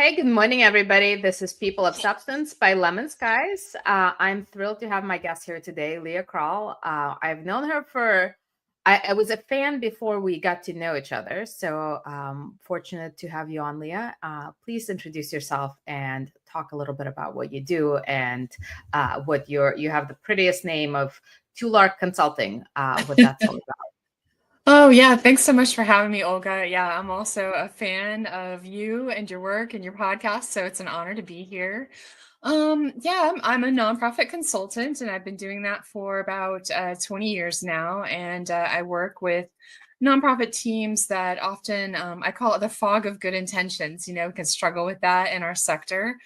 Hey, good morning, everybody. This is People of Substance by LemonSkies. I'm thrilled to have my guest here today, Leah Kral. I've known her I was a fan before we got to know each other. So fortunate to have you on, Leah. Please introduce yourself and talk a little bit about what you do and what you have the prettiest name of Tulark Consulting, what that's all about. Oh, yeah. Thanks so much for having me, Olga. Yeah, I'm also a fan of you and your work and your podcast, so it's an honor to be here. Yeah, I'm a nonprofit consultant, and I've been doing that for about 20 years now. And I work with nonprofit teams that often, I call it the fog of good intentions, can struggle with that in our sector.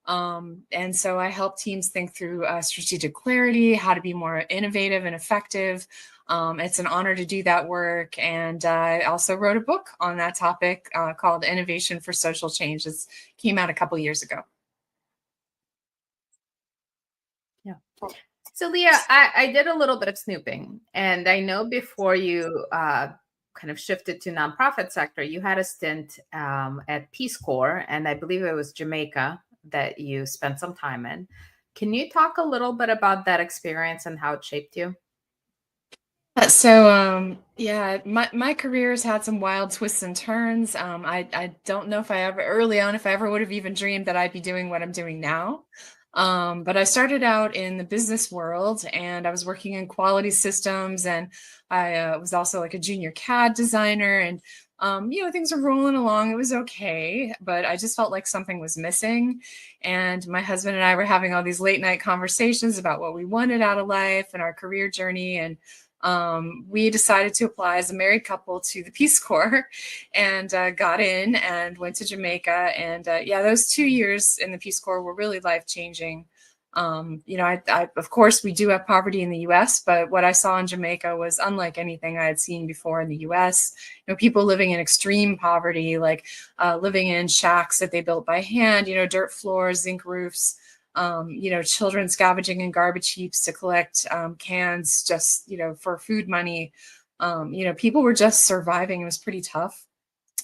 And so I help teams think through strategic clarity, how to be more innovative and effective. It's an honor to do that work. And I also wrote a book on that topic called Innovation for Social Change. It came out a couple years ago. Yeah. So, Leah, I did a little bit of snooping, and I know before you kind of shifted to nonprofit sector, you had a stint at Peace Corps, and I believe it was Jamaica that you spent some time in. Can you talk a little bit about that experience and how it shaped you? Yeah, my career has had some wild twists and turns. I don't know if I ever early on if I ever would have even dreamed that I'd be doing what I'm doing now. But I started out in the business world, and I was working in quality systems, and I was also like a junior CAD designer, and things were rolling along. It was okay, but I just felt like something was missing. And my husband and I were having all these late night conversations about what we wanted out of life and our career journey, and we decided to apply as a married couple to the Peace Corps and got in and went to Jamaica. And yeah, those 2 years in the Peace Corps were really life-changing. Of course, we do have poverty in the US, but what I saw in Jamaica was unlike anything I had seen before in the US. People living in extreme poverty, like living in shacks that they built by hand, dirt floors, zinc roofs. Children scavenging in garbage heaps to collect cans just, for food money. People were just surviving. It was pretty tough.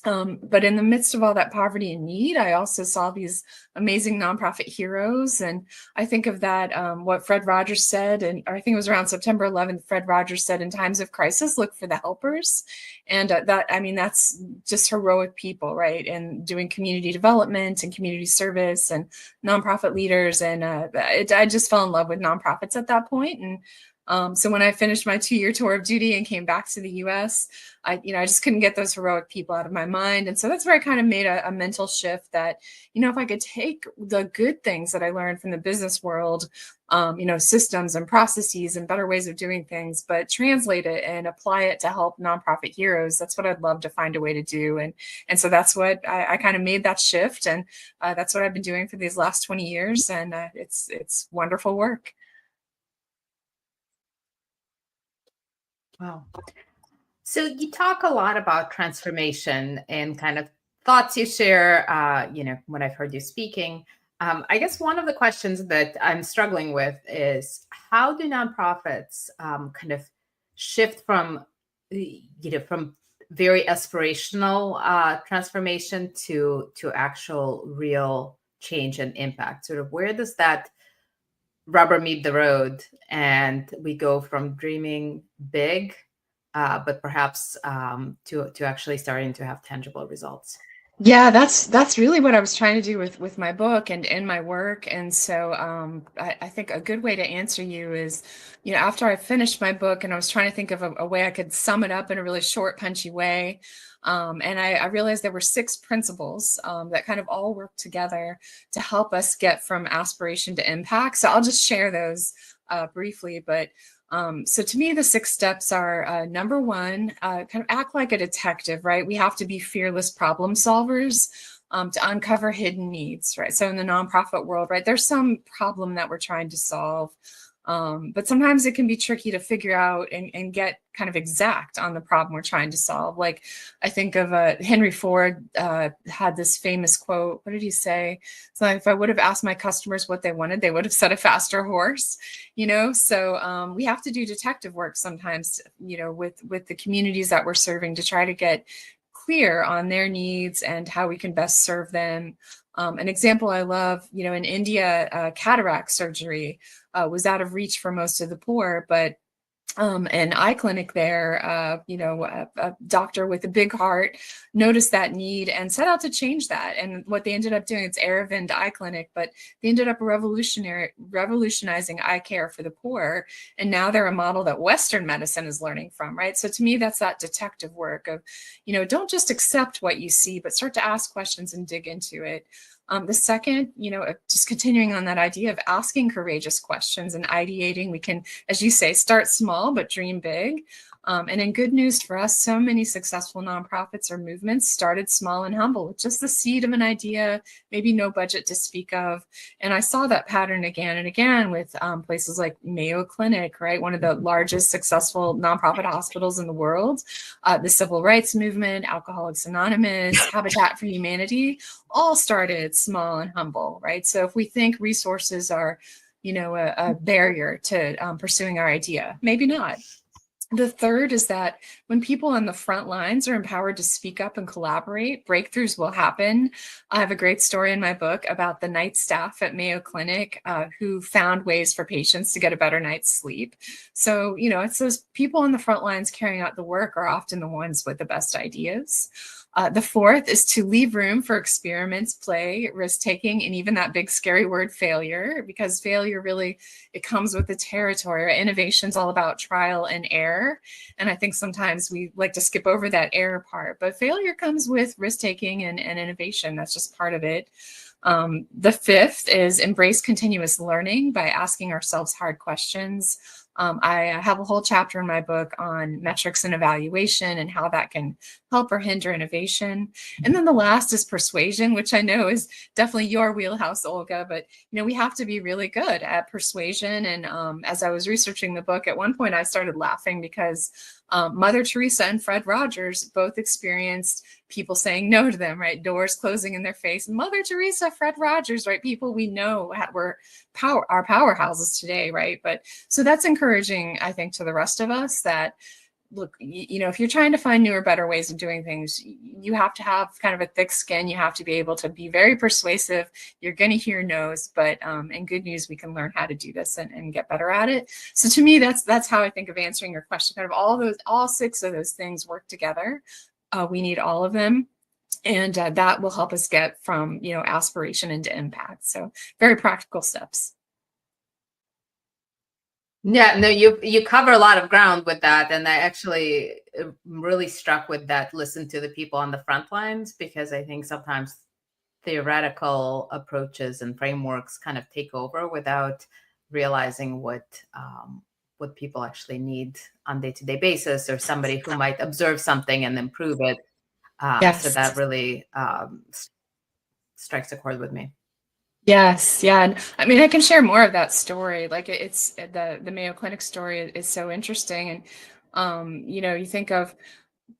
But in the midst of all that poverty and need, I also saw these amazing nonprofit heroes. And I think of that, what Fred Rogers said, and I think it was around September 11th, Fred Rogers said, in times of crisis, look for the helpers. And that's just heroic people, right? And doing community development and community service and nonprofit leaders. And I just fell in love with nonprofits at that point. And so when I finished my 2-year tour of duty and came back to the US, I just couldn't get those heroic people out of my mind. And so that's where I kind of made a mental shift that, if I could take the good things that I learned from the business world, systems and processes and better ways of doing things, but translate it and apply it to help nonprofit heroes, that's what I'd love to find a way to do. And so that's what I kind of made that shift. And that's what I've been doing for these last 20 years. And it's wonderful work. Wow. So you talk a lot about transformation and kind of thoughts you share, when I've heard you speaking. I guess one of the questions that I'm struggling with is how do nonprofits kind of shift from, from very aspirational transformation to actual real change and impact? Sort of where does that rubber meet the road and we go from dreaming big but perhaps to actually starting to have tangible results? Yeah, that's really what I was trying to do with my book and in my work. And so I think a good way to answer you is, after I finished my book and I was trying to think of a way I could sum it up in a really short, punchy way. And I realized there were 6 principles that kind of all work together to help us get from aspiration to impact. So I'll just share those briefly, but so to me, the 6 steps are number 1, kind of act like a detective, right? We have to be fearless problem solvers to uncover hidden needs, right? So in the nonprofit world, right, there's some problem that we're trying to solve. But sometimes it can be tricky to figure out and get kind of exact on the problem we're trying to solve. Like I think of Henry Ford had this famous quote. What did he say? So if I would have asked my customers what they wanted, they would have said a faster horse, So we have to do detective work sometimes, with the communities that we're serving to try to get clear on their needs and how we can best serve them. An example I love, in India, cataract surgery was out of reach for most of the poor, but an eye clinic there, a doctor with a big heart noticed that need and set out to change that. And what they ended up doing, it's Aravind Eye Clinic, but they ended up revolutionizing eye care for the poor. And now they're a model that Western medicine is learning from, right? So to me, that's that detective work of, don't just accept what you see, but start to ask questions and dig into it. The second, just continuing on that idea of asking courageous questions and ideating, we can, as you say, start small, but dream big. And in good news for us, so many successful nonprofits or movements started small and humble with just the seed of an idea, maybe no budget to speak of. And I saw that pattern again and again with places like Mayo Clinic, right? One of the largest successful nonprofit hospitals in the world, the Civil Rights Movement, Alcoholics Anonymous, Habitat for Humanity, all started small and humble, right? So if we think resources are, a barrier to pursuing our idea, maybe not. The third is that when people on the front lines are empowered to speak up and collaborate, breakthroughs will happen. I have a great story in my book about the night staff at Mayo Clinic who found ways for patients to get a better night's sleep. So, it's those people on the front lines carrying out the work are often the ones with the best ideas. The fourth is to leave room for experiments, play, risk-taking, and even that big scary word failure, because failure really, it comes with the territory. Right? Innovation's all about trial and error. And I think sometimes we like to skip over that error part, but failure comes with risk-taking and innovation. That's just part of it. The fifth is embrace continuous learning by asking ourselves hard questions. I have a whole chapter in my book on metrics and evaluation and how that can help or hinder innovation. And then the last is persuasion, which I know is definitely your wheelhouse, Olga, but we have to be really good at persuasion. And as I was researching the book, at one point I started laughing because Mother Teresa and Fred Rogers both experienced people saying no to them, right? Doors closing in their face. Mother Teresa, Fred Rogers, right? People we know were our powerhouses today, right? But so that's encouraging, I think, to the rest of us that, look, if you're trying to find newer, better ways of doing things, you have to have kind of a thick skin. You have to be able to be very persuasive. You're going to hear no's, but in good news, we can learn how to do this and get better at it. So to me, that's how I think of answering your question. Kind of all six of those things work together. We need all of them. And that will help us get from, aspiration into impact. So very practical steps. Yeah, no, you cover a lot of ground with that, and I actually am really struck with that. Listen to the people on the front lines, because I think sometimes theoretical approaches and frameworks kind of take over without realizing what people actually need on day-to-day basis, or somebody who might observe something and improve it. So Yes. that really strikes a chord with me. Yes, yeah. And I mean, I can share more of that story. Like it's the Mayo Clinic story is so interesting. And you think of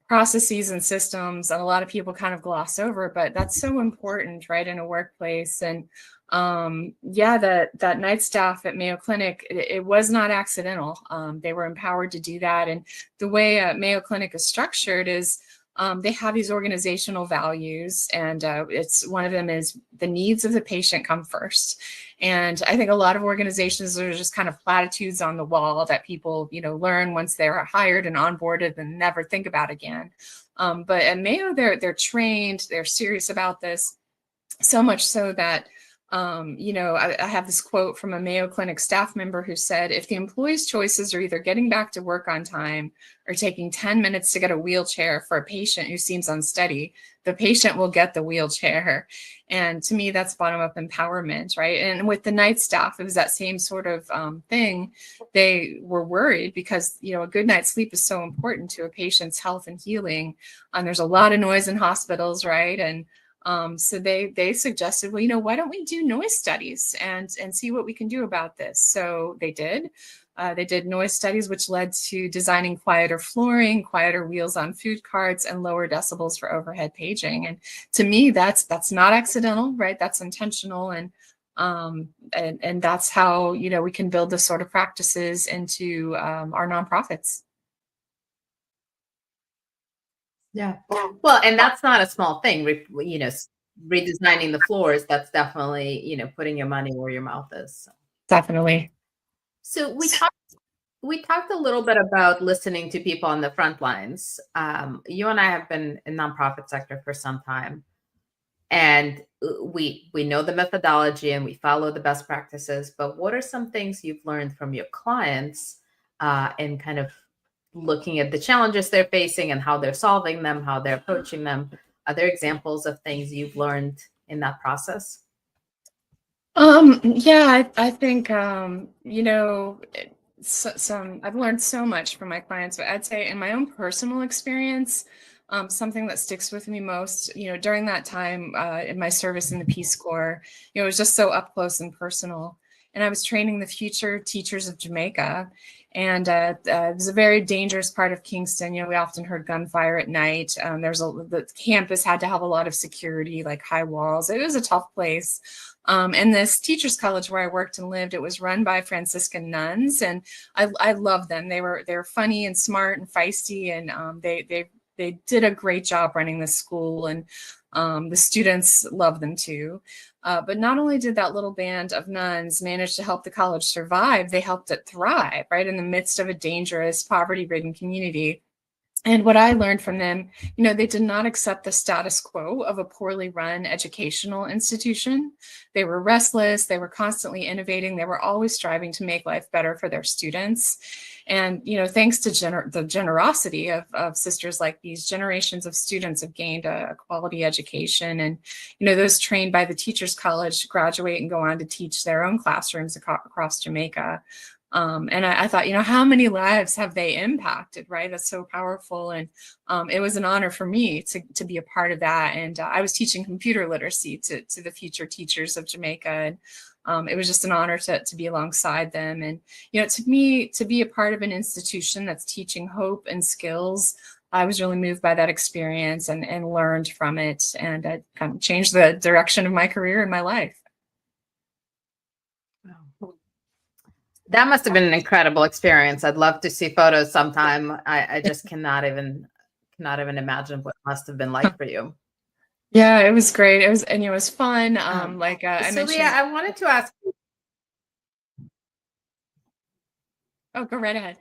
processes and systems, and a lot of people kind of gloss over, but that's so important, right, in a workplace. And that night staff at Mayo Clinic, it was not accidental. They were empowered to do that. And the way Mayo Clinic is structured is they have these organizational values, and it's one of them is the needs of the patient come first. And I think a lot of organizations are just kind of platitudes on the wall that people, learn once they're hired and onboarded and never think about again. But at Mayo, they're trained, they're serious about this, so much so that I have this quote from a Mayo Clinic staff member who said, if the employee's choices are either getting back to work on time or taking 10 minutes to get a wheelchair for a patient who seems unsteady, the patient will get the wheelchair. And to me, that's bottom-up empowerment, right? And with the night staff, it was that same sort of thing. They were worried because, a good night's sleep is so important to a patient's health and healing. And there's a lot of noise in hospitals, right? And so they suggested, well, why don't we do noise studies and see what we can do about this? So they did. They did noise studies, which led to designing quieter flooring, quieter wheels on food carts, and lower decibels for overhead paging. And to me, that's not accidental, right? That's intentional. And that's how, we can build this sort of practices into our nonprofits. Yeah. Well, and that's not a small thing. Redesigning the floors, that's definitely, putting your money where your mouth is. Definitely. So we talked a little bit about listening to people on the front lines. You and I have been in nonprofit sector for some time, and we know the methodology and we follow the best practices. But what are some things you've learned from your clients, and kind of looking at the challenges they're facing and how they're solving them, how they're approaching them? Are there examples of things you've learned in that process? Yeah, I think, I've learned so much from my clients, but I'd say in my own personal experience, something that sticks with me most, during that time, in my service in the Peace Corps, it was just so up close and personal. And I was training the future teachers of Jamaica. And it was a very dangerous part of Kingston. We often heard gunfire at night. The campus had to have a lot of security, like high walls. It was a tough place. And this teachers college where I worked and lived, it was run by Franciscan nuns, and I loved them. They were funny and smart and feisty, and they did a great job running the school, and the students loved them too. But not only did that little band of nuns manage to help the college survive, they helped it thrive right in the midst of a dangerous, poverty-ridden community. And what I learned from them, they did not accept the status quo of a poorly run educational institution. They were restless. They were constantly innovating. They were always striving to make life better for their students. And, thanks to the generosity of sisters like these, generations of students have gained a quality education. And, those trained by the Teachers College graduate and go on to teach their own classrooms across Jamaica. And I thought, how many lives have they impacted, right? That's so powerful. And it was an honor for me to be a part of that. And I was teaching computer literacy to the future teachers of Jamaica. And it was just an honor to be alongside them. And, to me, to be a part of an institution that's teaching hope and skills, I was really moved by that experience and learned from it. And it kind of changed the direction of my career and my life. That must have been an incredible experience. I'd love to see photos sometime. I just cannot even imagine what it must have been like for you. Yeah, it was great. It was fun. I So Leah, mentioned. I wanted to ask you, Oh, go right ahead.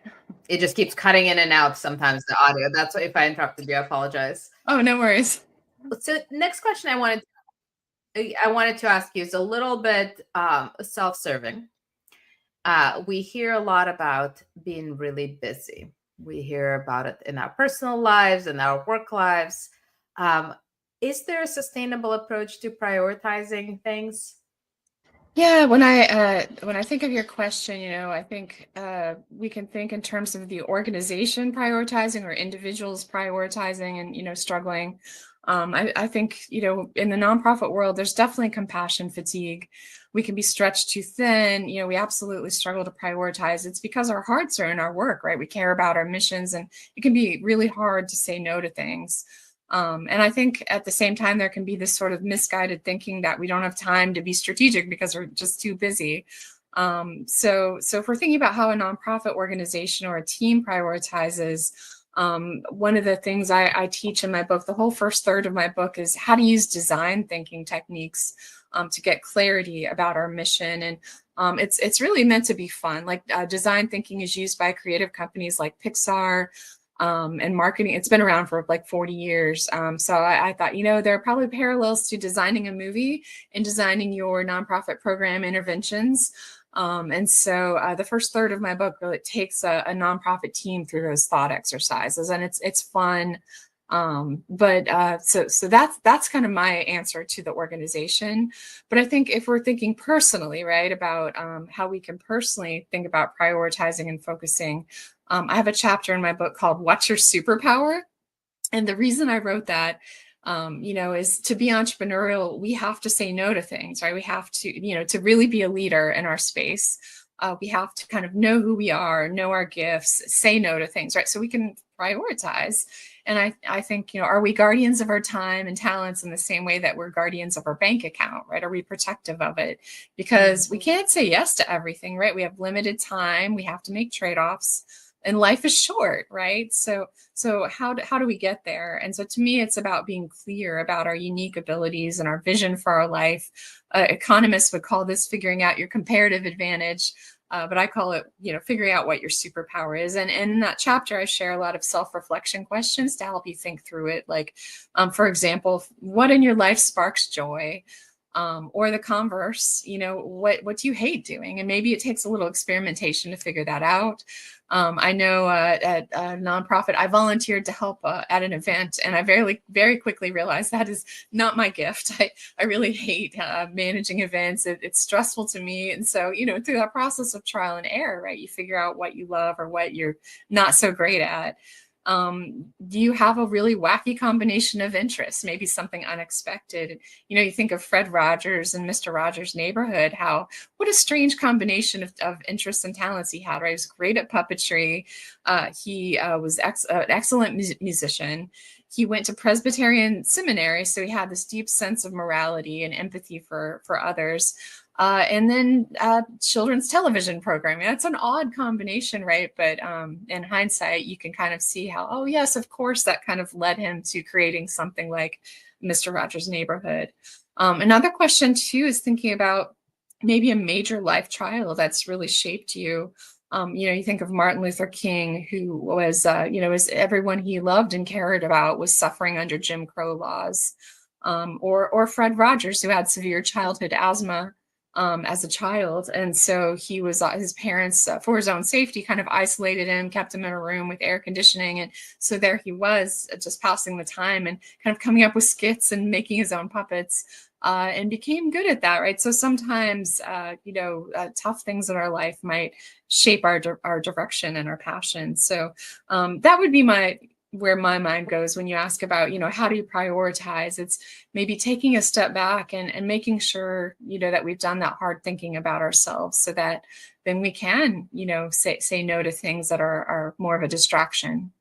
it just keeps cutting in and out sometimes, the audio. That's why if I interrupted you, I apologize. Oh, no worries. So next question I wanted to ask you is a little bit self-serving. We hear a lot about being really busy. We hear about it in our personal lives and our work lives. Um, is there a sustainable approach to prioritizing things? Yeah, when I think of your question, I think we can think in terms of the organization prioritizing or individuals prioritizing and struggling. I think in the nonprofit world, there's definitely compassion fatigue. We can be stretched too thin. We absolutely struggle to prioritize. It's because our hearts are in our work, right? We care about our missions, and it can be really hard to say no to things. And I think at the same time, there can be this sort of misguided thinking that we don't have time to be strategic because we're just too busy. So if we're thinking about how a nonprofit organization or a team prioritizes, one of the things I teach in my book, the whole first third of my book, is how to use design thinking techniques to get clarity about our mission. And it's really meant to be fun. Like design thinking is used by creative companies like Pixar, and marketing. It's been around for like 40 years. So I thought, there are probably parallels to designing a movie and designing your nonprofit program interventions. And so the first third of my book really takes a nonprofit team through those thought exercises, and it's fun. So that's kind of my answer to the organization. But I think if we're thinking personally, right, about how we can personally think about prioritizing and focusing, I have a chapter in my book called "What's Your Superpower?" And the reason I wrote that, is to be entrepreneurial, we have to say no to things, right? We have to, to really be a leader in our space. We have to kind of know who we are, know our gifts, say no to things, right? So we can prioritize. And I think, are we guardians of our time and talents in the same way that we're guardians of our bank account, right? Are we protective of it? Because we can't say yes to everything, right? We have limited time. We have to make trade-offs. and life is short, right? So how do we get there? And so to me, it's about being clear about our unique abilities and our vision for our life. Economists would call this figuring out your comparative advantage. But I call it, figuring out what your superpower is. And in that chapter, I share a lot of self-reflection questions to help you think through it. Like, for example, what in your life sparks joy? Or the converse, what do you hate doing? And maybe it takes a little experimentation to figure that out. I know at a nonprofit, I volunteered to help at an event, and I very quickly realized that is not my gift. I really hate managing events. It's stressful to me. And so, through that process of trial and error, right, you figure out what you love or what you're not so great at. Do you have a really wacky combination of interests, maybe something unexpected? You think of Fred Rogers and Mr. Rogers' Neighborhood, what a strange combination of interests and talents he had, right? He was great at puppetry. He was an excellent musician. He went to Presbyterian seminary, so he had this deep sense of morality and empathy for others. And then children's television programming. That's an odd combination, right? But in hindsight, you can kind of see how, oh, yes, of course, that kind of led him to creating something like Mr. Rogers' Neighborhood. Another question, too, is thinking about maybe a major life trial that's really shaped you. You think of Martin Luther King, who was, as everyone he loved and cared about was suffering under Jim Crow laws. Or Fred Rogers, who had severe childhood asthma as a child. And so he was, his parents, for his own safety, kind of isolated him, kept him in a room with air conditioning. And so there he was, just passing the time and kind of coming up with skits and making his own puppets. And became good at that, right? So sometimes, tough things in our life might shape our direction and our passion. So that would be where my mind goes when you ask about, how do you prioritize? It's maybe taking a step back and making sure, that we've done that hard thinking about ourselves, so that then we can, say no to things that are more of a distraction.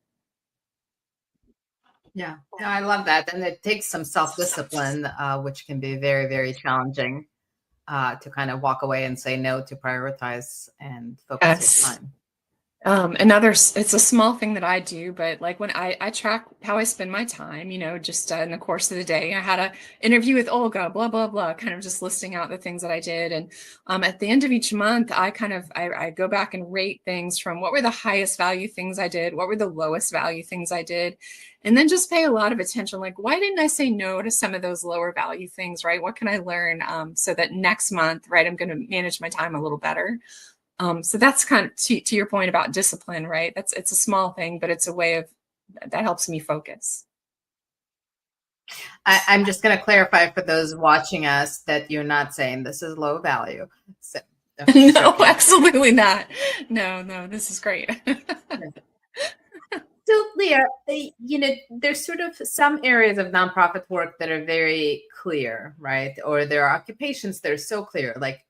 Yeah, no, I love that. And it takes some self-discipline, which can be very, very challenging, to kind of walk away and say no, to prioritize and focus Yes. your time. It's a small thing that I do, but like when I track how I spend my time, just in the course of the day. I had an interview with Olga, blah, blah, blah, kind of just listing out the things that I did. And at the end of each month, I go back and rate things from what were the highest value things I did, what were the lowest value things I did, and then just pay a lot of attention. Like, why didn't I say no to some of those lower value things, right? What can I learn so that next month, right, I'm going to manage my time a little better. So that's kind of to your point about discipline, right? It's a small thing, but it's a way that helps me focus. I'm just going to clarify for those watching us that you're not saying this is low value. So, no, absolutely not. No, this is great. So, Leah, there's sort of some areas of nonprofit work that are very clear, right? Or there are occupations that are so clear, like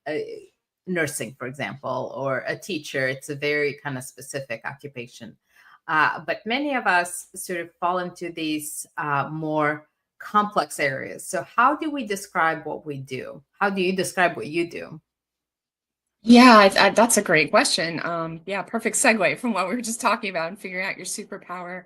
nursing, for example, or a teacher. It's a very kind of specific occupation. But many of us sort of fall into these more complex areas. So how do we describe what we do? How do you describe what you do? Yeah, that's a great question. Yeah, perfect segue from what we were just talking about and figuring out your superpower.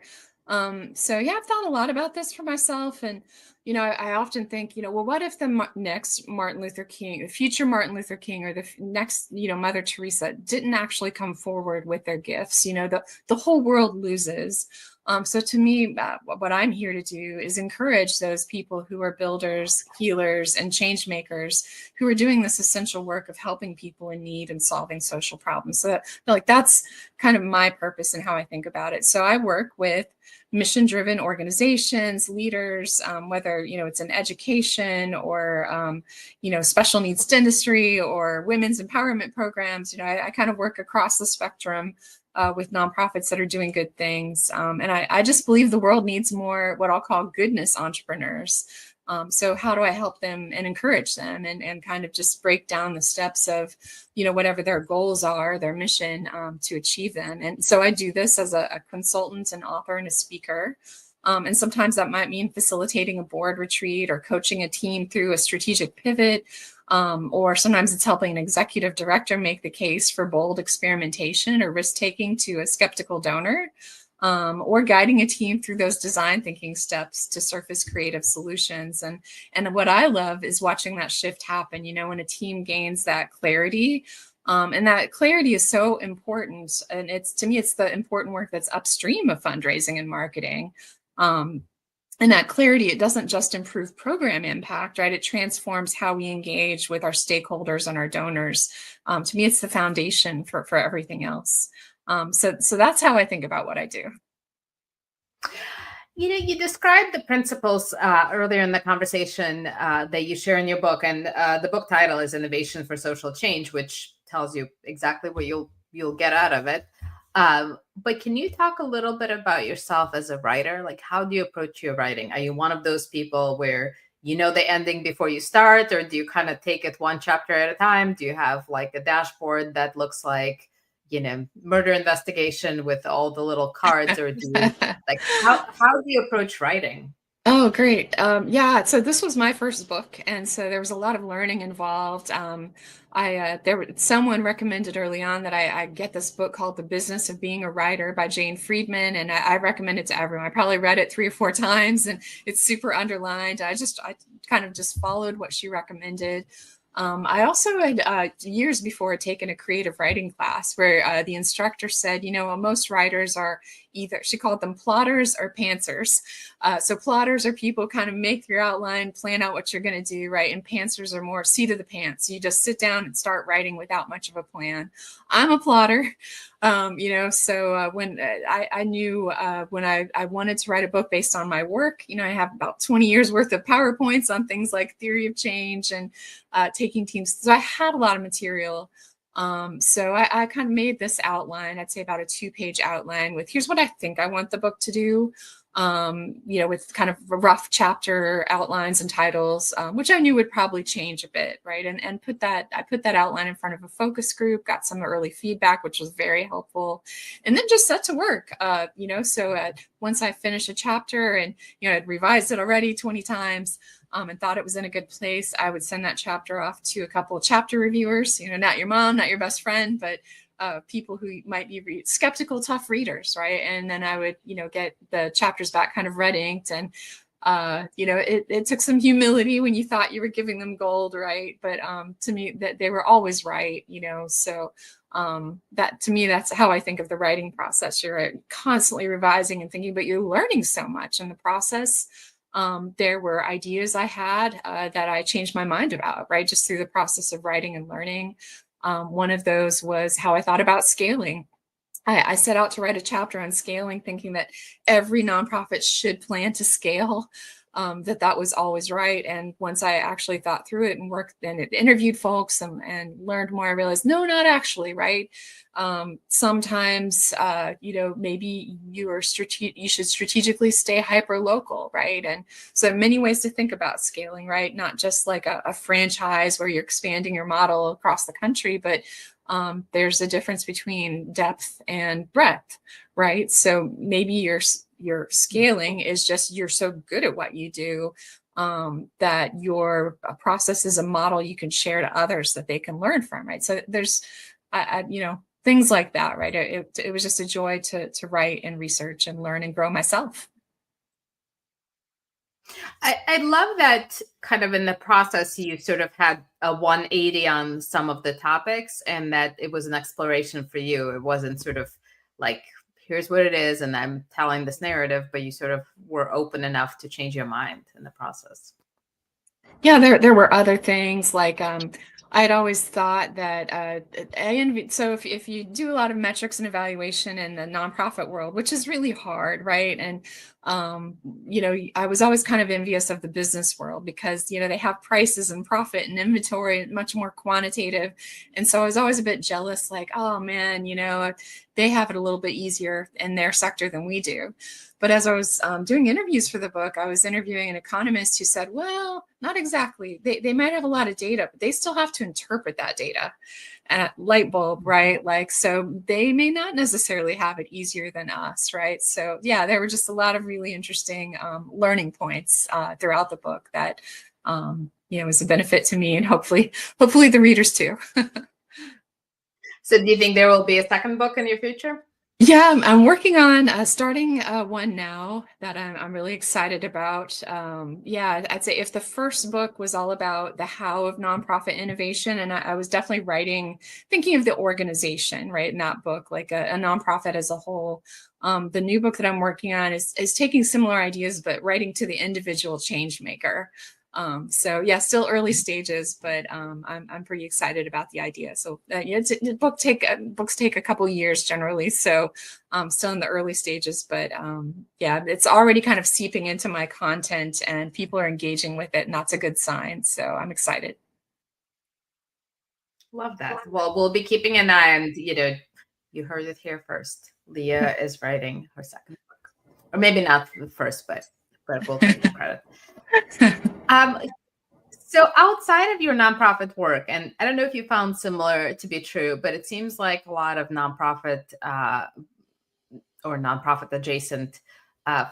So yeah, I've thought a lot about this for myself, and I often think, well, what if the next Martin Luther King, the future Martin Luther King, or the next, Mother Teresa didn't actually come forward with their gifts? The whole world loses. So to me, what I'm here to do is encourage those people who are builders, healers, and change makers who are doing this essential work of helping people in need and solving social problems. So that's kind of my purpose and how I think about it. So I work with mission-driven organizations, leaders, whether it's in education or special needs dentistry or women's empowerment programs. I kind of work across the spectrum with nonprofits that are doing good things. And I just believe the world needs more what I'll call goodness entrepreneurs. So how do I help them and encourage them and kind of just break down the steps of, whatever their goals are, their mission to achieve them. And so I do this as a consultant, an author, and a speaker. And sometimes that might mean facilitating a board retreat or coaching a team through a strategic pivot. Or sometimes it's helping an executive director make the case for bold experimentation or risk taking to a skeptical donor. Or guiding a team through those design thinking steps to surface creative solutions. And what I love is watching that shift happen, when a team gains that clarity. And that clarity is so important. And to me, it's the important work that's upstream of fundraising and marketing. And that clarity, it doesn't just improve program impact, right? It transforms how we engage with our stakeholders and our donors. To me, it's the foundation for everything else. So that's how I think about what I do. You described the principles earlier in the conversation that you share in your book, and the book title is Innovation for Social Change, which tells you exactly what you'll get out of it. But can you talk a little bit about yourself as a writer? Like, how do you approach your writing? Are you one of those people where you know the ending before you start, or do you kind of take it one chapter at a time? Do you have like a dashboard that looks like, murder investigation with all the little cards, or do you like how do you approach writing? Oh, great. Yeah, so this was my first book, and so there was a lot of learning involved. Someone recommended early on that I get this book called The Business of Being a Writer by Jane Friedman, and I recommend it to everyone. I probably read it 3 or 4 times, and it's super underlined. I kind of just followed what she recommended. I also had years before taken a creative writing class where the instructor said, most writers are either, she called them plotters or pantsers. So plotters are people who kind of make your outline, plan out what you're going to do, right? And pantsers are more seat of the pants. You just sit down and start writing without much of a plan. I'm a plotter. So when I knew when I wanted to write a book based on my work, I have about 20 years worth of PowerPoints on things like theory of change and taking teams. So I had a lot of material. So I kind of made this outline, I'd say about a 2-page outline with here's what I think I want the book to do. With kind of rough chapter outlines and titles, which I knew would probably change a bit, right? And I put that outline in front of a focus group, got some early feedback, which was very helpful, and then just set to work. So once I finished a chapter and I'd revised it already 20 times. And thought it was in a good place, I would send that chapter off to a couple of chapter reviewers, not your mom, not your best friend, but people who might be skeptical, tough readers, right? And then I would, get the chapters back kind of red inked. And, it took some humility when you thought you were giving them gold, right? But to me, that they were always right, so that to me, that's how I think of the writing process. You're constantly revising and thinking, but you're learning so much in the process. There were ideas I had that I changed my mind about, right? Just through the process of writing and learning. One of those was how I thought about scaling. I set out to write a chapter on scaling, thinking that every nonprofit should plan to scale, that was always right. And once I actually thought through it and worked and interviewed folks and learned more, I realized, no, not actually, right? Sometimes, maybe you should strategically stay hyper local, right? And so many ways to think about scaling, right? Not just like a franchise where you're expanding your model across the country, but there's a difference between depth and breadth, right? So maybe your scaling is just you're so good at what you do that your process is a model you can share to others that they can learn from, right? So there's, things like that, right? It was just a joy to write and research and learn and grow myself. I love that kind of in the process, you sort of had a 180 on some of the topics, and that it was an exploration for you. It wasn't sort of like, here's what it is, and I'm telling this narrative, but you sort of were open enough to change your mind in the process. Yeah, there were other things like I'd always thought that so if you do a lot of metrics and evaluation in the nonprofit world, which is really hard, right? And I was always kind of envious of the business world because they have prices and profit and inventory, much more quantitative, and so I was always a bit jealous, like, oh man, they have it a little bit easier in their sector than we do. But as I was doing interviews for the book, I was interviewing an economist who said, well, not exactly. They might have a lot of data, but they still have to interpret that data. light bulb, right? Like, so they may not necessarily have it easier than us, right? So yeah, there were just a lot of really interesting learning points throughout the book that was a benefit to me, and hopefully the readers too. So do you think there will be a second book in your future? Yeah, I'm working on starting one now that I'm really excited about. Yeah, I'd say if the first book was all about the how of nonprofit innovation, and I was definitely thinking of the organization, right, in that book, like a nonprofit as a whole. The new book that I'm working on is taking similar ideas, but writing to the individual change maker. So yeah, still early stages, but I'm pretty excited about the idea. So books take a couple years generally, so still in the early stages, but yeah, it's already kind of seeping into my content, and people are engaging with it, and that's a good sign. So I'm excited. Love that. Well, we'll be keeping an eye, and you heard it here first. Leah is writing her second book, or maybe not the first, but we'll take the credit. So outside of your nonprofit work, and I don't know if you found similar to be true, but it seems like a lot of nonprofit or nonprofit adjacent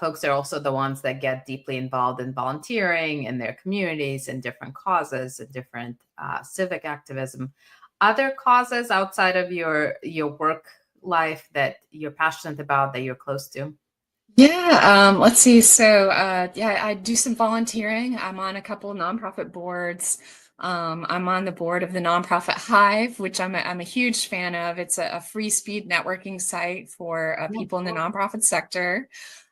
folks are also the ones that get deeply involved in volunteering in their communities and different causes and different civic activism. Other causes outside of your work life that you're passionate about, that you're close to? Yeah, let's see. So, yeah, I do some volunteering. I'm on a couple of nonprofit boards. I'm on the board of the nonprofit Hive, which I'm a huge fan of. It's a free speed networking site for people in the nonprofit sector.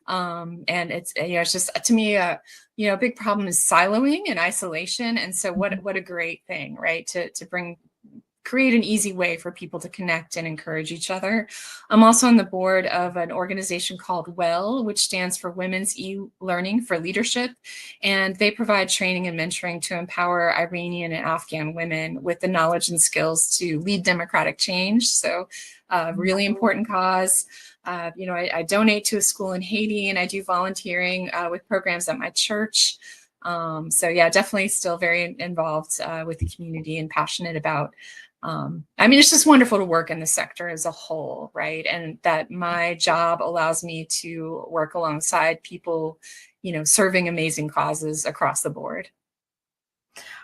And it's just to me, a big problem is siloing and isolation. And so, what a great thing, right? To create an easy way for people to connect and encourage each other. I'm also on the board of an organization called WELL, which stands for Women's E-Learning for Leadership. And they provide training and mentoring to empower Iranian and Afghan women with the knowledge and skills to lead democratic change. So really important cause. I donate to a school in Haiti, and I do volunteering with programs at my church. So yeah, definitely still very involved with the community and passionate about it's just wonderful to work in the sector as a whole, right? And that my job allows me to work alongside people, serving amazing causes across the board.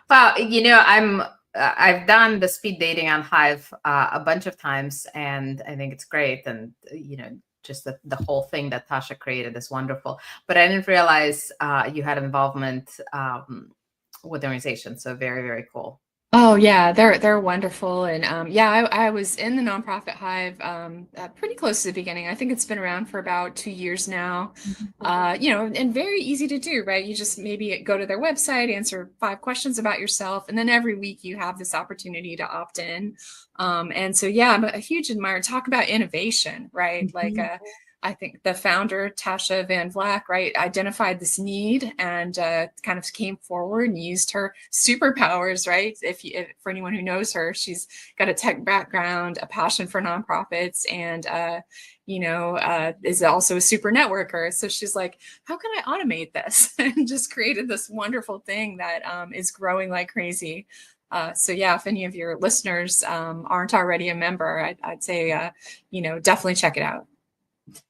Well, I've done the speed dating on Hive a bunch of times, and I think it's great. And just the whole thing that Tasha created is wonderful. But I didn't realize you had involvement with the organization. So very, very cool. Oh yeah, they're wonderful, and yeah, I was in the nonprofit Hive pretty close to the beginning. I think it's been around for about 2 years now. And very easy to do, right? You just maybe go to their website, answer 5 questions about yourself, and then every week you have this opportunity to opt in. And so yeah, I'm a huge admirer. Talk about innovation, right? Like I think the founder, Tasha Van Vleck, right, identified this need and kind of came forward and used her superpowers, right? If for anyone who knows her, she's got a tech background, a passion for nonprofits, and is also a super networker. So she's like, how can I automate this? And just created this wonderful thing that is growing like crazy. So yeah, if any of your listeners aren't already a member, I'd say, definitely check it out.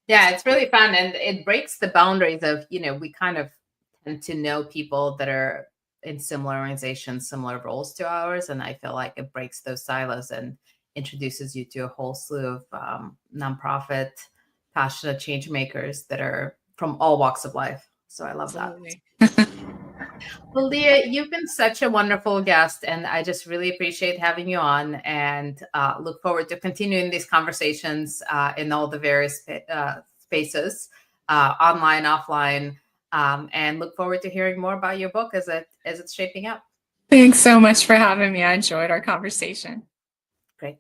Yeah, it's really fun, and it breaks the boundaries of, we kind of tend to know people that are in similar organizations, similar roles to ours, and I feel like it breaks those silos and introduces you to a whole slew of nonprofit, passionate change makers that are from all walks of life. So I love Absolutely. that. Well, Leah, you've been such a wonderful guest, and I just really appreciate having you on, and look forward to continuing these conversations in all the various spaces, online, offline, and look forward to hearing more about your book as it's shaping up. Thanks so much for having me. I enjoyed our conversation. Great.